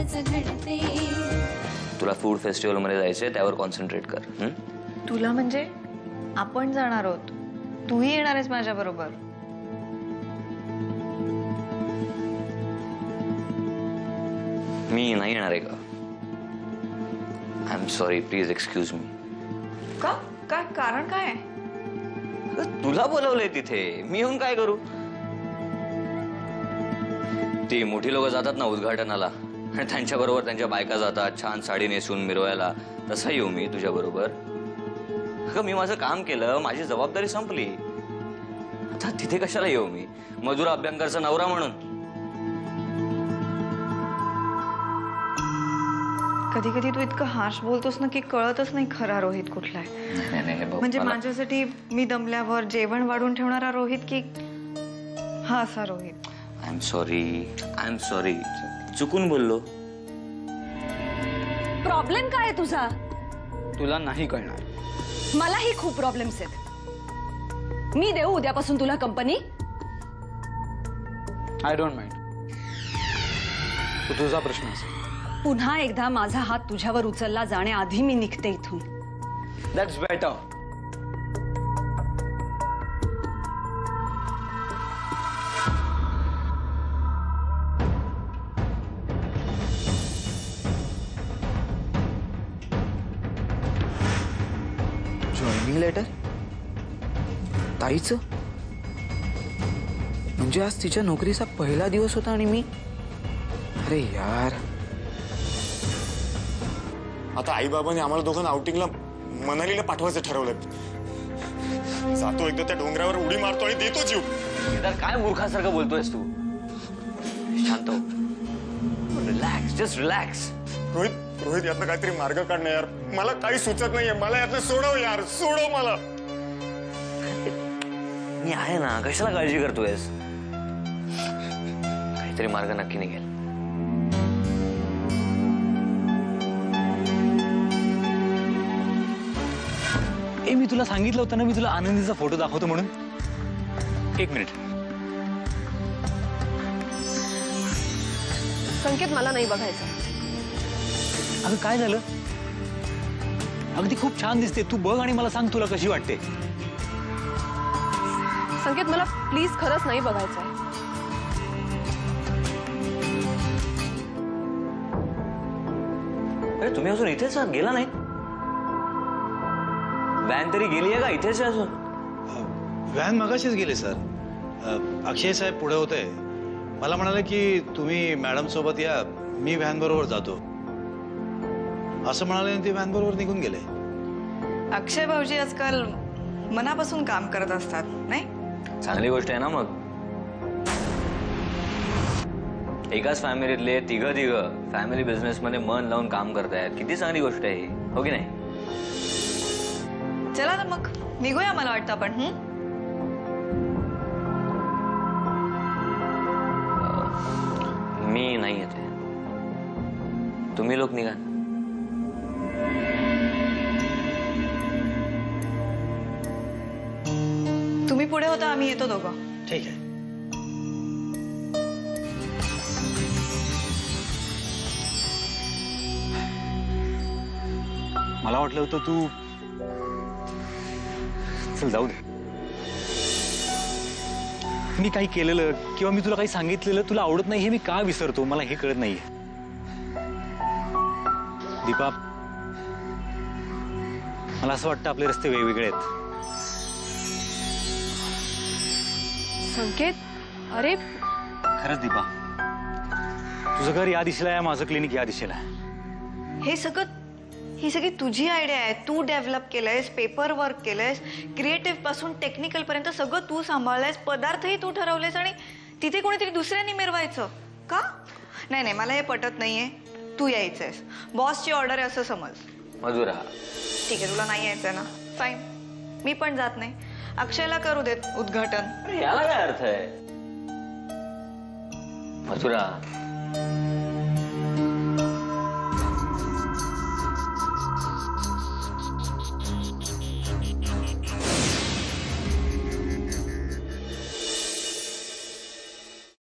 खरंच घडते. तुला फूड फेस्टिवल मध्ये जायचंय, त्यावर कॉन्सन्ट्रेट कर. तुला म्हणजे आपण जाणार आहोत, तूही येणार आहेस माझ्या बरोबर. मी नाही येणार आहे का? I am sorry, please excuse me. का? काय कारण काय आहे? तुला बोलवलंय तिथे, मी येऊन काय करू? ती मोठी लोक जातात ना उद्घाटनाला, आणि त्यांच्या बरोबर त्यांच्या बायका जातात छान साडी नेसून मिरवायला, तसं येऊ मी तुझ्या बरोबर? मी माझं काम केलं, माझी जबाबदारी संपली. आता तिथे कशाला येऊ मी, मधुरा अभ्यंकरचा नवरा म्हणून? कधी कधी तू इतकं हार्श बोलतोस ना की कळतच नाही खरा रोहित कुठला आहे. म्हणजे माझ्यासाठी मी दमल्यावर जेवण वाढून ठेवणारा रोहित की हा असा रोहित? आय एम सॉरी, चुकून बोललो. प्रॉब्लेम काय आहे तुझा? तुला नाही कळणार. मलाही खूप प्रॉब्लेम्स आहेत. मी देऊ उद्यापासून तुला कंपनी? I don't mind. तुझा प्रश्न असेल. पुन्हा एकदा माझा हात तुझ्यावर उचलला जाण्याआधी मी निघते इथून. That's better. जॉईनिंग लेटर ताईचं? म्हणजे आज तिच्या नोकरीचा पहिला दिवस होता आणि मी, अरे यार. आता आई बाबांनी आम्हाला दोघांना आउटिंगला मनालीला पाठवायचं ठरवलं. जातो एकदा त्या डोंगरावर उडी मारतो आणि देतो जीव. केदार, काय मूर्खासारखं बोलतोयस तू? शांत हो, रिलॅक्स, जस्ट रिलॅक्स. रोहित यातनं काहीतरी मार्ग काढणं यार. मला काही सुचत नाहीये. मला यातनं सोडव यार, सोडव मला. मी आहे ना, कशाला काळजी करतोयस? काहीतरी मार्ग नक्की निघेल. मी तुला सांगितलं होतं ना, मी तुला आनंदीचा फोटो दाखवतो म्हणून. एक मिनिट. संकेत, मला नाही बघायचं. अगं काय झालं? अगं ती खूप छान दिसते, तू बघ आणि मला सांग तुला कशी वाटते. संकेत, मला प्लीज खरंच नाही बघायचं. अरे तुम्ही अजून इथेच आहात, गेला नाही? व्हॅन तरी गेली आहे का? इथेच आहे अजून? व्हॅन मगाशीच गेले सर. अक्षय साहेब पुढे होते, मला म्हणाले की तुम्ही मॅडम सोबत या, मी व्हॅन बरोबर जातो असं म्हणाले. ते व्हॅन बरोबर निघून गेले. अक्षय भाऊजी आजकाल मनापासून काम करत असतात, नाही? चांगली गोष्ट आहे ना. मग एकाच फॅमिलीतले तिघ फॅमिली बिझनेस मध्ये मन लावून काम करतायत, किती चांगली गोष्ट आहे, हो की नाही? चला ना मग निघूया, मला वाटतं आपण. मी नाही येते, तुम्ही लोक निघा. तुम्ही पुढे होता, आम्ही येतो दोघं. ठीक आहे. मला वाटलं होतं तू, चल जाऊ दे. मी काही केलेलं किंवा मी तुला काही सांगितलेलं तुला आवडत नाही हे मी का विसरतो, मला हे कळत नाहीये. दीपा, मला असं वाटतं आपले रस्ते वेगवेगळे आहेत. संकेत, अरे खरंच दीपा, तुझं घर या दिशेला आहे, माझं क्लिनिक या दिशेला आहे. ही सगळी तुझी आयडिया आहे. तू डेव्हलप केलंयस, पेपर वर्क केलंयस, क्रिएटिव्ह पासून टेक्निकल पर्यंत सगळं तू सांभाळलंयस, पदार्थही तू ठरवलेस आणि तिथे कोणीतरी दुसऱ्यांनी मिरवायचं का? नाही नाही, मला हे पटत नाहीये. तू यायचंयस, बॉसची ऑर्डर आहे असं समज. मधुरा, ठीक आहे, तुला नाही यायचंय ना, फाईन, मी पण जात नाही. अक्षयला करू देत उद्घाटन. याला काय अर्थ आहे? मथुरा,